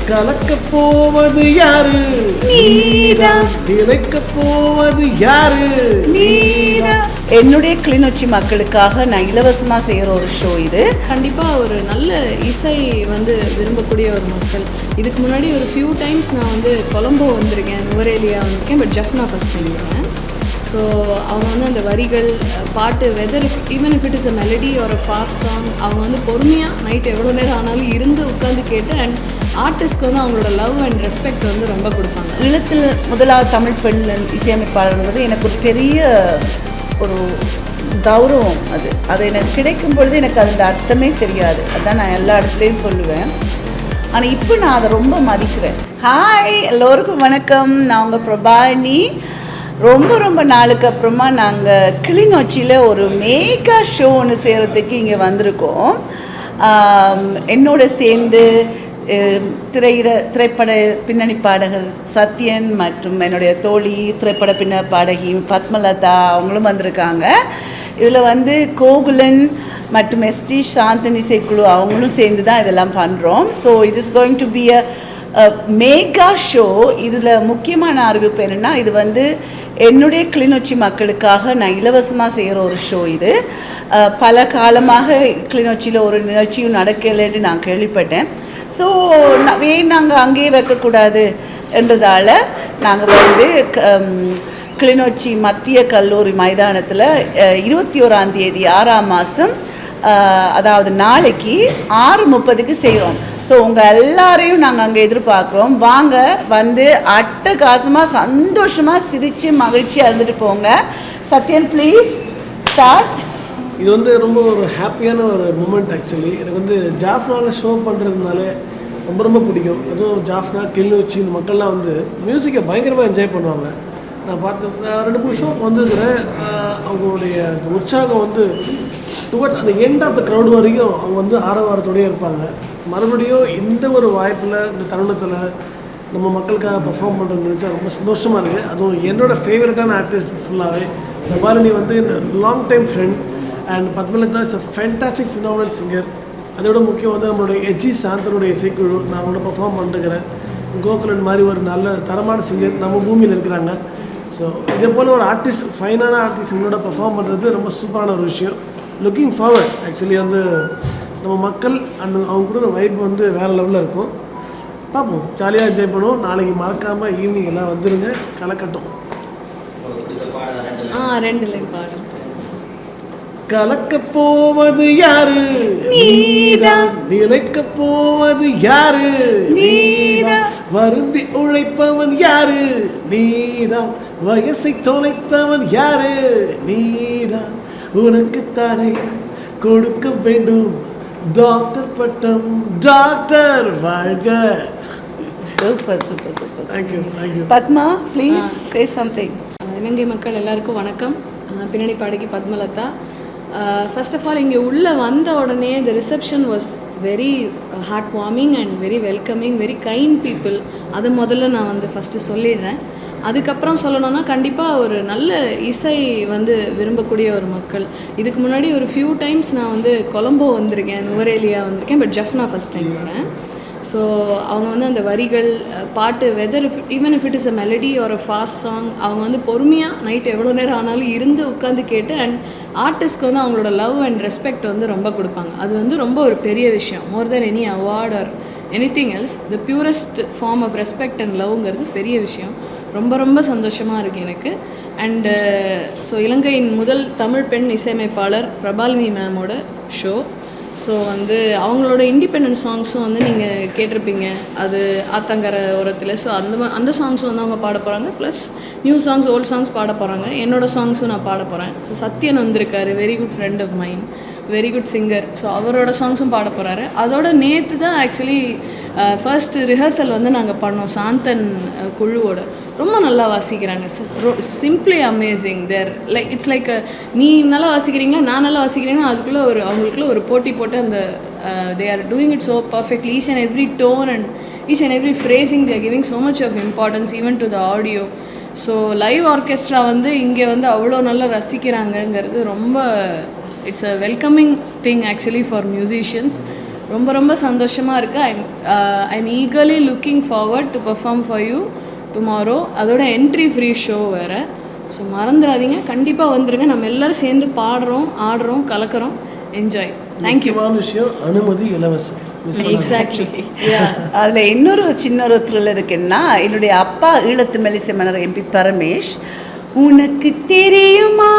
கலக்கப் போவது யாரு? நீதான். நிலைக்கப் போவது யாரு? நீதான். என்னுடைய கிளிநொச்சி மக்களுக்காக நான் இலவசமாக செய்கிற ஒரு ஷோ இது. கண்டிப்பாக ஒரு நல்ல இசை வந்து விரும்பக்கூடிய ஒரு மக்கள். இதுக்கு முன்னாடி ஒரு ஃபியூ டைம்ஸ் நான் வந்து கொலம்போ வந்திருக்கேன், நுவரேலியா வந்திருக்கேன், பட் ஜஃப்னா ஃபஸ்ட் வந்திருக்கேன். ஸோ அவங்க வந்து அந்த வரிகள் பாட்டு whether even if it is a melody ஒரு ஃபாஸ்ட் சாங் அவங்க வந்து பொறுமையாக நைட் எவ்வளோ நேரம் ஆனாலும் இருந்து உட்காந்து கேட்டு அண்ட் ஆர்டிஸ்ட்க்கு வந்து அவங்களோட லவ் அண்ட் ரெஸ்பெக்ட் வந்து ரொம்ப கொடுப்பாங்க. ஈழத்தில் முதலாவது தமிழ் பெண் இசையமைப்பாளர்ன்றது எனக்கு ஒரு பெரிய ஒரு கௌரவம். அது எனக்கு கிடைக்கும் பொழுது எனக்கு அந்த அர்த்தமே தெரியாது. அதுதான் நான் எல்லா இடத்துலையும் சொல்லுவேன். ஆனால் இப்போ நான் அதை ரொம்ப மதிக்கிறேன். ஹாய், எல்லோருக்கும் வணக்கம். நான் உங்கள் பிரபானி. ரொம்ப நாளுக்கு அப்புறமா நாங்கள் கிளிநொச்சியில் ஒரு மேகா ஷோ ஒன்று செய்கிறதுக்கு இங்கே வந்திருக்கோம். என்னோட சேர்ந்து திரைப்பட பின்னணி பாடகர் சத்யன் மற்றும் என்னுடைய தோழி திரைப்பட பின்னணி பாடகி பத்மலதா அவங்களும் வந்திருக்காங்க. இதில் வந்து கோகுலன் மற்றும் எஸ்டி சாந்தன் இசைக்குழு அவங்களும் சேர்ந்து தான் இதெல்லாம் பண்ணுறோம். So it is going to be a mega show. இதில் முக்கியமான அறிவிப்பு என்னென்னா, இது வந்து என்னுடைய கிளிநொச்சி மக்களுக்காக நான் இலவசமாக செய்கிற ஒரு ஷோ இது. பல காலமாக கிளிநொச்சியில் ஒரு நிகழ்ச்சியும் நடக்கலைன்னு நான் கேள்விப்பட்டேன். ஸோ நாங்கள் அங்கேயே வைக்கக்கூடாது என்றதால் நாங்கள் வந்து கிளிநொச்சி மத்திய கல்லூரி மைதானத்தில் 21ஆம் தேதி 6ஆம் மாதம், அதாவது நாளைக்கு 6:30க்கு செய்கிறோம். ஸோ உங்கள் எல்லாரையும் நாங்கள் அங்கே எதிர்பார்க்குறோம். வாங்க, வந்து அட்டகாசமாக சந்தோஷமாக சிரித்து மகிழ்ச்சியாக இருந்துட்டு போங்க. Sathyan please start. இது வந்து ரொம்ப ஒரு ஹாப்பியான ஒரு மூமெண்ட். ஆக்சுவலி எனக்கு வந்து ஜாஃப்னாவில் ஷோ பண்ணுறதுனாலே ரொம்ப பிடிக்கும். அதுவும் ஜாஃப்னா கிளிநொச்சி இந்த மக்கள்லாம் வந்து மியூசிக்கை பயங்கரமாக என்ஜாய் பண்ணுவாங்க. நான் பார்த்து 2-3 ஷோ வந்துருக்கிறேன். அவங்களுடைய உற்சாகம் வந்து டுவர்ட்ஸ் அந்த எண்ட் ஆஃப் த க்ரௌட் வரைக்கும் அவங்க வந்து ஆரவாரத்தோடய இருப்பாங்க. மறுபடியும் இந்த ஒரு வாய்ப்பில் இந்த தருணத்தில் நம்ம மக்களுக்காக பர்ஃபார்ம் பண்ணுறது நினச்சா ரொம்ப சந்தோஷமாக இருக்குது. அதுவும் என்னோடய ஃபேவரட்டான ஆர்டிஸ்ட் ஃபுல்லாகவே பிரபாலினி வந்து long time friend and Padmalatha is a fantastic phenomenal singer. அதோட முக்கியம் வந்து நம்மளுடைய எச்சி சாந்தனுடைய இசைக்குழு நான் அவங்களோட பர்ஃபார்ம் பண்ணிருக்கிறேன். கோகுலன் மாதிரி ஒரு நல்ல தரமான சிங்கர் நம்ம பூமியில் இருக்கிறாங்க. ஸோ இதே போல் ஒரு ஆர்டிஸ்ட், ஃபைனான ஆர்டிஸ்ட் எங்களோட பர்ஃபார்ம் பண்ணுறது ரொம்ப சூப்பரான ஒரு விஷயம். Looking forward. ஆக்சுவலி வந்து நம்ம மக்கள் அவங்க கூட வைப் வந்து வேறு லெவலில் இருக்கும். பார்ப்போம், ஜாலியாக என்ஜாய் பண்ணுவோம். நாளைக்கு மறக்காமல் ஈவினிங் எல்லாம் வந்துடுங்க, கலக்கட்டும். 2 லைன் பாடு. கலக்கப் போவது யாரு? நீதான். நிலைக்கப் போவது யாரு? நீதான். வருந்தி உழைப்பவன் யாரு? நீதான். வயசை தொலைத்தவன் யாரு? நீதான். உனக்குத்தானே கொடுக்க வேண்டும் டாக்டர் பட்டம், டாக்டர் வாழ்க. Super. Thank you. Padma please say something. Ilangai மக்கள் எல்லாருக்கும் வணக்கம். பின்னணி பாடகி பத்மலதா. ஃபர்ஸ்ட் ஆஃப் ஆல் இங்கே உள்ளே வந்த உடனே த reception was very hard warming and very welcoming, very kind people. அதை முதல்ல நான் வந்து ஃபஸ்ட்டு சொல்லிடுறேன். அதுக்கப்புறம் சொல்லணுன்னா, கண்டிப்பாக ஒரு நல்ல இசை வந்து விரும்பக்கூடிய ஒரு மக்கள். இதுக்கு முன்னாடி ஒரு ஃபியூ டைம்ஸ் நான் வந்து கொலம்போ வந்திருக்கேன், நுவரேலியா வந்திருக்கேன், பட் ஜஃப்னா ஃபஸ்ட் டைம் வரேன். ஸோ அவங்க வந்து அந்த வரிகள் பாட்டு whether even if it is a melody ஒரு ஃபாஸ்ட் சாங் அவங்க வந்து பொறுமையாக நைட் எவ்வளோ நேரம் ஆனாலும் இருந்து உட்காந்து கேட்டு அண்ட் ஆர்டிஸ்ட்க்கு வந்து அவங்களோட லவ் அண்ட் ரெஸ்பெக்ட் வந்து ரொம்ப கொடுப்பாங்க. அது வந்து ரொம்ப ஒரு பெரிய விஷயம். More than any award or anything else, the purest form of respect and லவ்ங்கிறது பெரிய விஷயம். ரொம்ப சந்தோஷமாக இருக்குது எனக்கு. அண்டு ஸோ இலங்கையின் முதல் தமிழ் பெண் இசையமைப்பாளர் பிரபாலினி மேமோட ஷோ. ஸோ வந்து அவங்களோட இண்டிபெண்டன்ட் சாங்ஸும் வந்து நீங்கள் கேட்டிருப்பீங்க, அது ஆத்தங்கரை ஓரத்தில். ஸோ அந்த சாங்ஸும் வந்து அவங்க பாட போகிறாங்க. Plus new songs, volt songs பாட போகிறாங்க. என்னோடய சாங்ஸும் நான் பாட போகிறேன். ஸோ சத்யன் வந்திருக்காரு, very good friend of mind, very good singer. So அவரோட சாங்ஸும் பாட போகிறாரு. அதோட நேற்று தான் ஆக்சுவலி ஃபர்ஸ்ட் ரிஹர்சல் வந்து நாங்கள் பண்ணோம் சாந்தன் குழுவோட. ரொம்ப நல்லா வாசிக்கிறாங்க sir, simply amazing. There like it's like நீ நல்லா வாசிக்கிறீங்களா, நான் நல்லா வாசிக்கிறேன்னா அதுக்குள்ளே அவங்களுக்குள்ள ஒரு போட்டி போட்டு அந்த they are doing it so perfectly. Each and every tone and each and every phrasing they are giving so much of importance even to the audio. So live orchestra வந்து இங்கே வந்து அவ்வளோ நல்லா ரசிக்கிறாங்கங்கிறது ரொம்ப it's a welcoming thing actually for musicians. ரொம்ப ரொம்ப சந்தோஷமாக இருக்குது. I'm eagerly looking forward to perform for you tomorrow. அதோட என்ட்ரி ஃப்ரீ ஷோ வேறு. ஸோ மறந்துடாதீங்க, கண்டிப்பாக வந்துடுங்க. நம்ம எல்லோரும் சேர்ந்து பாடுறோம், ஆடுறோம், கலக்கிறோம். என்ஜாய். தேங்க்யூ. விஷயம் அனுமதி இலவசம். எக்ஸாக்ட்லி. அதில் இன்னொரு சின்ன த்ரில் இருக்குன்னா, என்னுடைய அப்பா ஈழத்து மெல்லிசை மன்னர் எம்பி பரமேஷ், உனக்கு தெரியுமா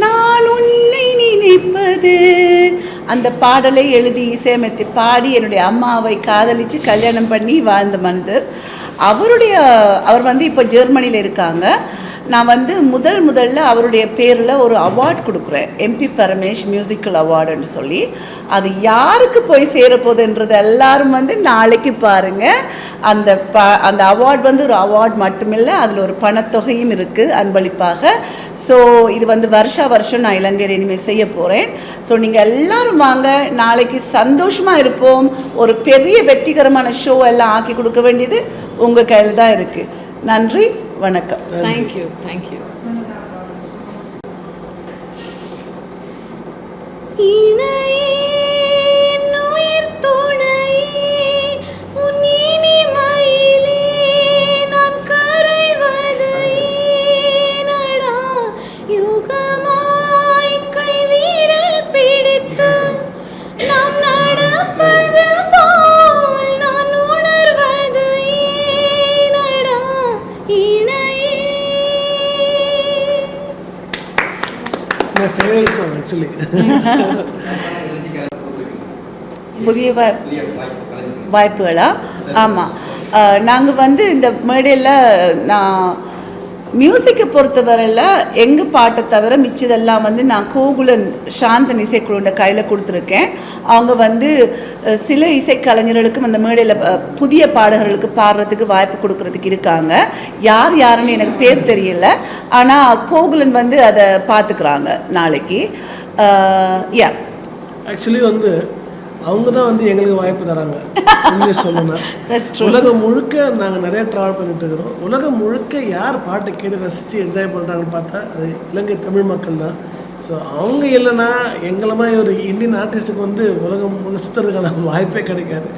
நான் உன்னை நினைப்பது, அந்த பாடலை எழுதி இசையமைத்து பாடி என்னுடைய அம்மாவை காதலித்து கல்யாணம் பண்ணி வாழ்ந்த மனிதர். அவர் வந்து இப்போ ஜெர்மனியில் இருக்காங்க. நான் வந்து முதல்ல அவருடைய பேரில் ஒரு அவார்ட் கொடுக்குறேன், எம்பி பரமேஷ் மியூசிக்கல் அவார்டுன்னு சொல்லி. அது யாருக்கு போய் சேரப்போகுதுன்றது எல்லாரும் வந்து நாளைக்கு பாருங்கள். அந்த அவார்ட் வந்து ஒரு அவார்ட் மட்டுமில்லை, அதில் ஒரு பணத்தொகையும் இருக்குது அன்பளிப்பாக. ஸோ இது வந்து வருஷம் நான் இலங்கையில் இனிமேல் செய்ய போகிறேன். ஸோ நீங்கள் எல்லோரும் வாங்க, நாளைக்கு சந்தோஷமாக இருப்போம். ஒரு பெரிய வெற்றிகரமான ஷோ எல்லாம் ஆக்கி கொடுக்க வேண்டியது உங்கள் கையில் தான் இருக்குது. நன்றி, வணக்கம். தேங்க்யூ. தேங்க்யூ. புதிய வாய்ப்புகளா? ஆமாம், நாங்கள் வந்து இந்த மேடையில் நான் மியூசிக்கை பொறுத்தவரையில் எங்கள் பாட்டை தவிர மிச்சதெல்லாம் வந்து நான் கோகுலன் சாந்தன் இசைக்குழுண்ட கையில் கொடுத்துருக்கேன். அவங்க வந்து சில இசைக்கலைஞர்களுக்கும் அந்த மேடையில் புதிய பாடகர்களுக்கு பாடுறதுக்கு வாய்ப்பு கொடுக்கறதுக்கு இருக்காங்க. யாருன்னு எனக்கு பேர் தெரியல, ஆனால் கோகுலன் வந்து அதை பார்த்துக்கிறாங்க நாளைக்கு. ஆக்சுவலி வந்து அவங்க தான் வந்து எங்களுக்கு வாய்ப்பு தராங்க. இங்கிலீஷ் சொல்லணும்னா உலகம் முழுக்க நாங்கள் நிறைய ட்ராவல் பண்ணிட்டு இருக்கிறோம். உலகம் முழுக்க யார் பாட்டை கேட்டு ரசித்து என்ஜாய் பண்ணுறாங்கன்னு பார்த்தா அது இலங்கை தமிழ் மக்கள் தான். ஸோ அவங்க இல்லைன்னா எங்களை மாதிரி ஒரு இந்தியன் ஆர்டிஸ்ட்டுக்கு வந்து உலகம் முழுக்க சுற்றுறதுக்கான வாய்ப்பே கிடைக்காது.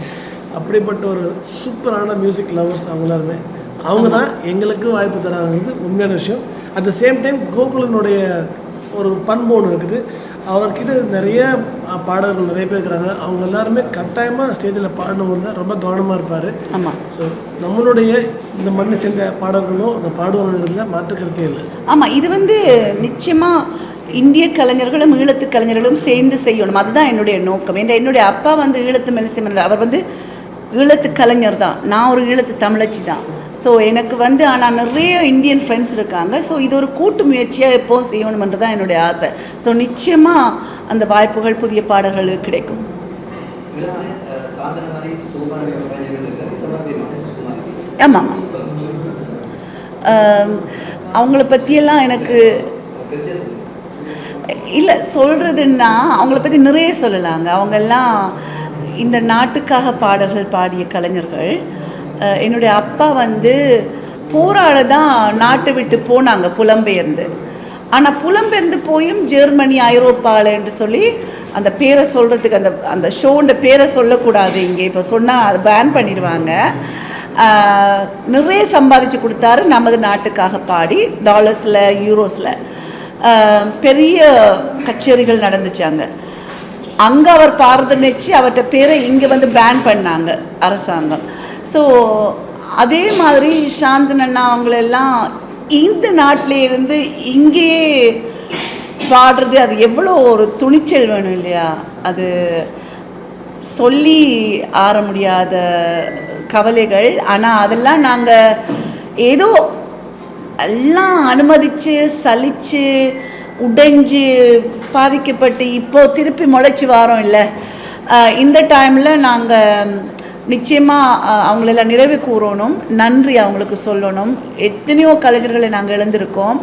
அப்படிப்பட்ட ஒரு சூப்பரான மியூசிக் லவர்ஸ் அவங்க எல்லாருமே. அவங்க தான் எங்களுக்கு வாய்ப்பு தராங்கிறது உண்மையான விஷயம். அட் த சேம் டைம் கோகுலனுடைய ஒரு பண்பு ஒன்று இருக்குது. அவர்கிட்ட நிறைய பாடகர்கள் நிறைய பேர் இருக்கிறாங்க. அவங்க எல்லாருமே கட்டாயமாக ஸ்டேஜில் பாடணுங்கிறது தான் ரொம்ப கவனமாக இருப்பார். ஆமாம். ஸோ நம்மளுடைய இந்த மண்ணை சேர்ந்த பாடல்களும் அந்த பாடுவாங்கிறதுல மாற்றுக்கிறதே இல்லை. ஆமாம், இது வந்து நிச்சயமாக இந்திய கலைஞர்களும் ஈழத்து கலைஞர்களும் சேர்ந்து செய்யணும். அதுதான் என்னுடைய நோக்கம். என்னுடைய அப்பா வந்து ஈழத்து மெல்லிசை மன்னர், அவர் வந்து ஈழத்து கலைஞர் தான், நான் ஒரு ஈழத்து தமிழச்சி தான். ஸோ எனக்கு வந்து ஆனால் நிறைய இந்தியன் ஃப்ரெண்ட்ஸ் இருக்காங்க. ஸோ இது ஒரு கூட்டு முயற்சியாக எப்போவும் செய்யணுமென்று தான் என்னுடைய ஆசை. ஸோ நிச்சயமாக அந்த வாய்ப்புகள் புதிய பாடல்களுக்கு கிடைக்கும். ஆமாம், அவங்கள பற்றியெல்லாம் எனக்கு இல்லை சொல்கிறதுன்னா, அவங்கள பற்றி நிறைய சொல்லலாங்க. அவங்கெல்லாம் இந்த நாட்டுக்காக பாடல்கள் பாடிய கலைஞர்கள். என்னுடைய அப்பா வந்து போராட தான் நாட்டை விட்டு போனாங்க புலம்பெயர்ந்து. ஆனால் புலம்பெயர்ந்து போயும் ஜெர்மனி ஐரோப்பாவில் என்று சொல்லி அந்த பேரை சொல்கிறதுக்கு அந்த ஷோன்ற பேரை சொல்லக்கூடாது இங்கே, இப்போ சொன்னால் அதை பேன் பண்ணிடுவாங்க. நிறைய சம்பாதிச்சு கொடுத்தாரு நமது நாட்டுக்காக பாடி. டாலர்ஸில் யூரோஸில் பெரிய கச்சேரிகள் நடந்துச்சாங்க. அங்கே அவர் பாடுறது நினச்சி அவர்கிட்ட பேரை இங்கே வந்து பேன் பண்ணாங்க அரசாங்கம். ஸோ அதே மாதிரி சாந்தன் அண்ணா அவங்களெல்லாம் இந்த நாட்டிலே இருந்து இங்கேயே பாடுறது, அது எவ்வளோ ஒரு துணிச்சல் வேணும் இல்லையா? அது சொல்லி ஆற முடியாத கவலைகள். ஆனால் அதெல்லாம் நாங்கள் ஏதோ எல்லாம் அனுமதித்து சலித்து உடைஞ்சு பாதிக்கப்பட்டு இப்போது திருப்பி முளைச்சி வாரோம் இல்லை. இந்த டைமில் நாங்கள் நிச்சயமாக அவங்களெல்லாம் நிறைவு கூறணும், நன்றி அவங்களுக்கு சொல்லணும். எத்தனையோ கலைஞர்களை நாங்கள் இழந்திருக்கோம்.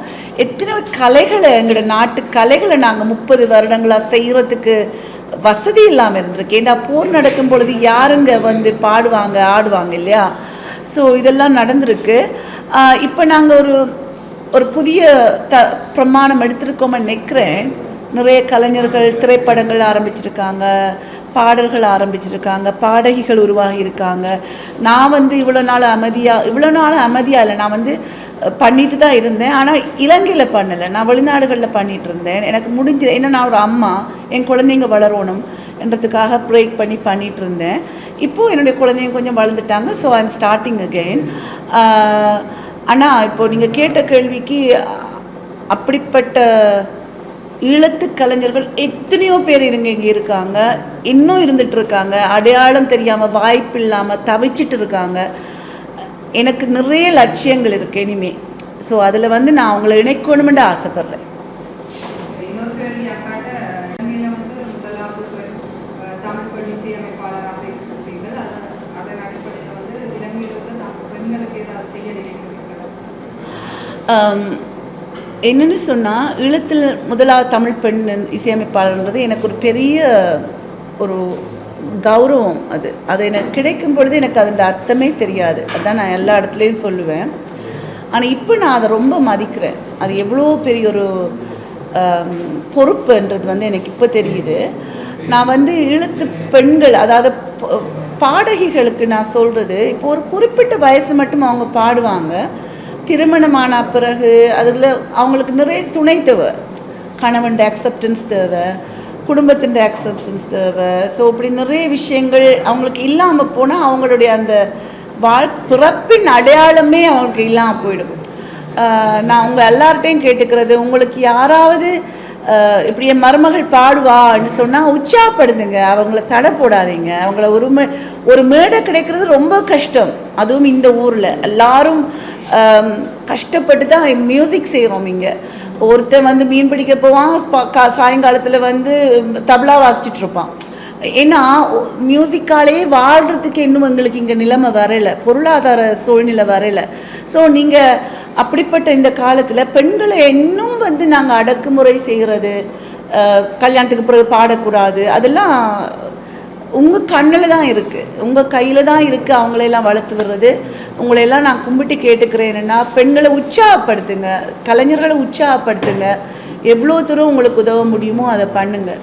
எத்தனையோ கலைகளை, எங்களோட நாட்டு கலைகளை நாங்கள் 30 வருடங்களாக செய்கிறதுக்கு வசதி இல்லாமல் இருந்திருக்கு. ஏன்னா போர் நடக்கும் பொழுது யாருங்க வந்து பாடுவாங்க ஆடுவாங்க இல்லையா? ஸோ இதெல்லாம் நடந்திருக்கு. இப்போ நாங்கள் ஒரு புதிய பிரமாணம் எடுத்திருக்கோம்னு நினைக்கிறேன். நிறைய கலைஞர்கள் திரைப்படங்கள் ஆரம்பிச்சிருக்காங்க, பாடல்கள் ஆரம்பிச்சிருக்காங்க, பாடகிகள் உருவாகி இருக்காங்க. நான் வந்து இவ்வளோ நாள் அமைதியாக இல்லை, நான் வந்து பண்ணிட்டு தான் இருந்தேன். ஆனால் இலங்கையில் பண்ணலை, நான் வெளிநாடுகளில் பண்ணிகிட்டு இருந்தேன். எனக்கு முடிஞ்சது என்ன, நான் ஒரு அம்மா, என் குழந்தைங்க வளரணும் என்றதுக்காக ப்ரேக் பண்ணிகிட்டு இருந்தேன். இப்போது என்னுடைய குழந்தைங்க கொஞ்சம் வளர்ந்துட்டாங்க. So I am starting again. ஆனால் இப்போது நீங்கள் கேட்ட கேள்விக்கு அப்படிப்பட்ட ஈழத்து கலைஞர்கள் எத்தனையோ பேர் இங்கே இருக்காங்க, இன்னும் இருந்துகிட்ருக்காங்க. அடையாளம் தெரியாமல், வாய்ப்பு இல்லாமல் தவிச்சிட்டு இருக்காங்க. எனக்கு நிறைய லட்சியங்கள் இருக்குது இனிமே. ஸோ அதில் வந்து நான் அவங்கள இணைக்கணுமென்று ஆசைப்பட்றேன். இன்னொரு கேள்வி அக்காட்ட, இலங்கையில் வந்து முதலாவது தமிழ் பெண் இசையமைப்பாளராக இருக்கிறீர்கள். அதன் அடிப்படையில் வந்து இலங்கையில் உள்ள பெண்களுக்கு ஏதாவது செய்ய நினைக்கிறீர்களா? என்னென்னு சொன்னால், ஈழத்தில் முதலாவது தமிழ் பெண் இசையமைப்பாளர்ன்றது எனக்கு ஒரு பெரிய ஒரு கௌரவம். அது எனக்கு கிடைக்கும் பொழுது எனக்கு அதோட அர்த்தமே தெரியாது. அதுதான் நான் எல்லா இடத்துலையும் சொல்லுவேன். ஆனால் இப்போ நான் அதை ரொம்ப மதிக்கிறேன். அது எவ்வளோ பெரிய ஒரு பொறுப்புன்றது வந்து எனக்கு இப்போ தெரியுது. நான் வந்து ஈழத்து பெண்கள், அதாவது பாடகிகளுக்கு நான் சொல்கிறது, இப்போ ஒரு குறிப்பிட்ட வயசு மட்டும் அவங்க பாடுவாங்க. திருமணமான பிறகு அதில் அவங்களுக்கு நிறைய துணை தேவை, கணவன் அக்செப்டன்ஸ் தேவை, குடும்பத்தின் அக்செப்டன்ஸ் தேவை. ஸோ இப்படி நிறைய விஷயங்கள் அவங்களுக்கு இல்லாமல் போனால் அவங்களுடைய அந்த பிறப்பின் அடையாளமே அவங்களுக்கு இல்லாமல் போயிடும். நான் உங்கள் எல்லார்ட்டையும் கேட்டுக்கிறது, உங்களுக்கு யாராவது இப்படி என் மருமகள் பாடுவான்னு சொன்னால் உற்சாகப்படுதுங்க, அவங்கள தடை போடாதீங்க. அவங்கள ஒரு மேடை கிடைக்கிறது ரொம்ப கஷ்டம். அதுவும் இந்த ஊரில் எல்லாரும் கஷ்டப்பட்டு தான் மியூசிக் செய்கிறோம். இங்கே ஒருத்தன் வந்து மீன் பிடிக்க போவான், சாயங்காலத்தில் வந்து தபலா வாசிச்சுட்டு இருப்பான். ஏன்னா மியூசிக்காலே வாழ்கிறதுக்கு இன்னும் எங்களுக்கு இங்கே நிலைமை வரையில, பொருளாதார சூழ்நிலை வரையில. ஸோ நீங்கள் அப்படிப்பட்ட இந்த காலத்தில் பெண்களை இன்னும் வந்து நாங்கள் அடக்குமுறை செய்கிறது, கல்யாணத்துக்கு பிறகு பாடக்கூடாது, அதெல்லாம் உங்கள் கண்ணில் தான் இருக்குது, உங்கள் கையில் தான் இருக்குது. அவங்களையெல்லாம் வளர்த்து விடுறது. உங்களையெல்லாம் நான் கும்பிட்டு கேட்டுக்கிறேன், என்னென்னா பெண்களை உற்சாகப்படுத்துங்க, கலைஞர்களை உற்சாகப்படுத்துங்க. எவ்வளோ தூரம் உங்களுக்கு உதவ முடியுமோ அதை பண்ணுங்கள்.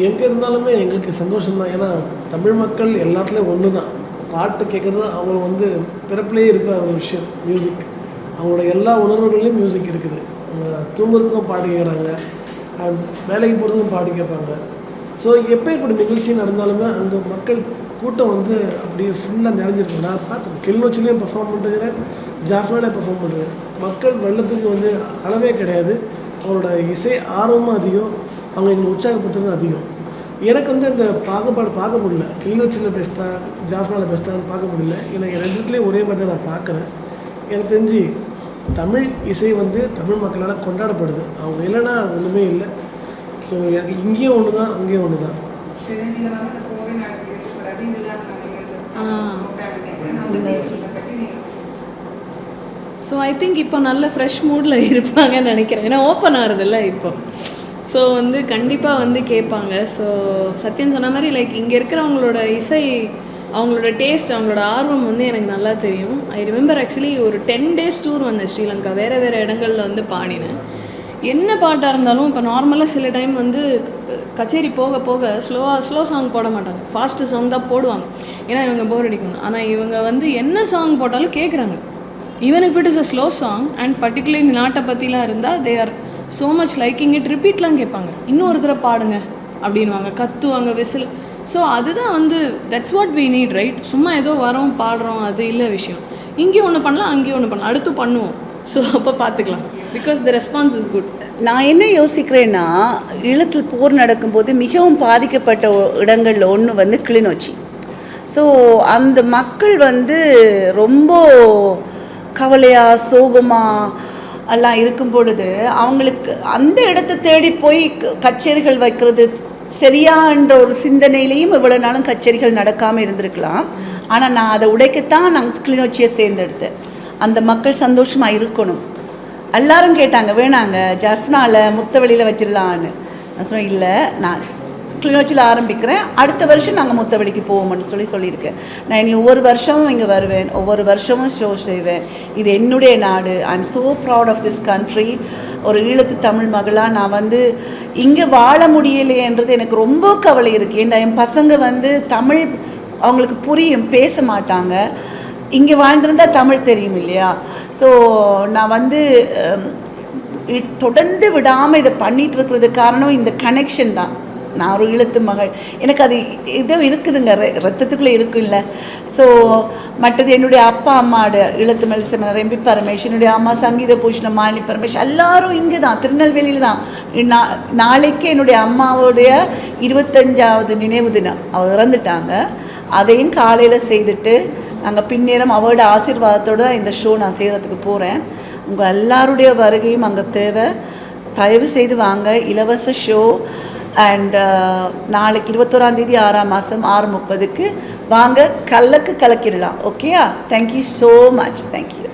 எங்கே இருந்தாலுமே எங்களுக்கு சந்தோஷம்தான். ஏன்னா தமிழ் மக்கள் எல்லாத்துலேயும் ஒன்று தான். பாட்டு கேட்குறது அவங்க வந்து பிறப்பிலேயே இருக்கிற ஒரு விஷயம். மியூசிக் அவங்களோட எல்லா உணர்வுகள்லையும் மியூசிக் இருக்குது. அவங்க தூங்குறதுக்கும் பாட்டு கேட்குறாங்க, வேலைக்கு போகிறதுக்கும் பாட்டு கேட்பாங்க. ஸோ எப்போ இப்படி நிகழ்ச்சி நடந்தாலுமே அந்த மக்கள் கூட்டம் வந்து அப்படியே ஃபுல்லாக நிறைஞ்சிருக்கு. நான் பார்த்தேன், கிளிநொச்சிலையும் பெர்ஃபார்ம் பண்ணுறேன், ஜாஃப்னாலே பெர்ஃபார்ம் பண்ணுறேன். மக்கள் வெள்ளத்துக்கு வந்து அளவே கிடையாது. அவங்களோட இசை ஆர்வமும் அதிகம், அவங்க எங்களை உற்சாகப்படுத்துறது அதிகம். எனக்கு வந்து இந்த பாகுபாடு பார்க்க முடியல, கிளிநொச்சியில் பெஸ்ட்டா ஜாஃப்னாவில் பெஸ்ட்டான்னு பார்க்க முடியல. எனக்கு ரெண்டுத்துலேயும் ஒரே மாதிரி தான் நான் பார்க்குறேன். எனக்கு தெரிஞ்சு தமிழ் இசை வந்து தமிழ் மக்களால் கொண்டாடப்படுது. அவங்க இல்லைன்னா ஒன்றுமே இல்லை. ஸோ எனக்கு இங்கேயும் ஒன்று தான், அங்கேயும் ஒன்று தான். ஸோ ஐ திங்க் இப்போ நல்ல ஃப்ரெஷ் மூடில் இருப்பாங்கன்னு நினைக்கிறேன். ஏன்னா ஓப்பன் ஆகுறதில்ல இப்போ. ஸோ வந்து கண்டிப்பாக வந்து கேட்பாங்க. ஸோ சத்யன் சொன்ன மாதிரி லைக் இங்கே இருக்கிறவங்களோட இசை, அவங்களோட டேஸ்ட், அவங்களோட ஆர்வம் வந்து எனக்கு நல்லா தெரியும். ஐ ரிமெம்பர் ஆக்சுவலி ஒரு 10 days டூர் வந்தேன் ஸ்ரீலங்கா. வேறு வேறு இடங்களில் வந்து பாடினேன். என்ன பாட்டாக இருந்தாலும் இப்போ நார்மலாக சில டைம் வந்து கச்சேரி போக போக ஸ்லோ சாங் போட மாட்டாங்க, ஃபாஸ்ட்டு சாங் தான் போடுவாங்க. ஏன்னா இவங்க போர் அடிக்கணும். ஆனால் இவங்க வந்து என்ன சாங் போட்டாலும் கேட்குறாங்க. Even if it is a slow song and particularly நாட்டை பற்றிலாம் இருந்தால் they are so much liking it. ரிப்பீட்லாம் கேட்பாங்க, இன்னொரு தடவை பாடுங்க அப்படின்வாங்க, கத்துவாங்க, விசில். ஸோ அதுதான் வந்து that's what we need, right? சும்மா ஏதோ வரோம் பாடுறோம் அது இல்லை விஷயம். இங்கேயும் ஒன்று பண்ணலாம், அங்கேயும் ஒன்று பண்ணலாம், அடுத்து பண்ணுவோம். ஸோ அப்போ பார்த்துக்கலாம், because the response is good. நான் என்ன யோசிக்கிறேன்னா, ஈழத்தில் போர் நடக்கும்போது மிகவும் பாதிக்கப்பட்ட இடங்களில் ஒன்று வந்து கிளிநொச்சி. ஸோ அந்த மக்கள் வந்து ரொம்ப கவலையாக, சோகமாக, எல்லாம் இருக்கும் பொழுது அவங்களுக்கு அந்த இடத்தை தேடி போய் கச்சேரிகள் வைக்கிறது சரியான்ற ஒரு சிந்தனையிலையும் இவ்வளோ நாளும் கச்சேரிகள் நடக்காமல் இருந்திருக்கலாம். ஆனால் நான் அதை உடைக்கத்தான் நான் கிளிநொச்சியை தேர்ந்தெடுத்தேன். அந்த மக்கள் சந்தோஷமாக இருக்கணும். எல்லாரும் கேட்டாங்க, வேணாங்க ஜஃப்னாவில் முத்தவெளியில் வச்சிடலான்னு. நான் சொன்னேன், இல்லை, நான் கிளிநொச்சியில் ஆரம்பிக்கிறேன், அடுத்த வருஷம் நாங்கள் முத்தவெளிக்கு போவோம்னு சொல்லியிருக்கேன். நான் இனி ஒவ்வொரு வருஷமும் இங்கே வருவேன், ஒவ்வொரு வருஷமும் ஷோ செய்வேன். இது என்னுடைய நாடு. I am so proud of this country. ஒரு ஈழத்து தமிழ் மகளாக நான் இங்கே வாழ முடியலையேன்றது எனக்கு ரொம்ப கவலை இருக்குது. ஏன்னா என் பசங்க தமிழ் அவங்களுக்கு புரியும், பேச மாட்டாங்க. இங்கே வாழ்ந்திருந்தால் தமிழ் தெரியும் இல்லையா? ஸோ நான் தொடர்ந்து விடாமல் இதை பண்ணிகிட்டு இருக்கிறது காரணம் இந்த கனெக்ஷன் தான். நான் ஒரு ஈழத்து மகள், எனக்கு அது இதோ இருக்குதுங்க, ரத்தத்துக்குள்ளே இருக்குல்ல. ஸோ மற்றது என்னுடைய அப்பா அம்மாவோட ஈழத்து மெல்சமனர் எம்பி பரமேஷ், என்னுடைய அம்மா சங்கீத பூஷணம் மாலினி பரமேஷ், எல்லாரும் இங்கே தான், திருநெல்வேலியில் தான். நாளைக்கு என்னுடைய அம்மாவுடைய 25வது நினைவு தினம், அவள் இறந்துட்டாங்க. அதையும் காலையில் செய்துட்டு நாங்கள் பின்னேறம் அவரோட ஆசீர்வாதத்தோடு தான் இந்த ஷோ நான் செய்கிறதுக்கு போகிறேன். உங்கள் எல்லாருடைய வருகையும் அங்கே தேவை. தயவு செய்து வாங்க, இலவச ஷோ. அண்ட் நாளைக்கு 21ஆம் தேதி 6ஆம் மாதம் 6:30க்கு வாங்க, கலக்கிடலாம். ஓகேயா? Thank you so much. தேங்க்யூ.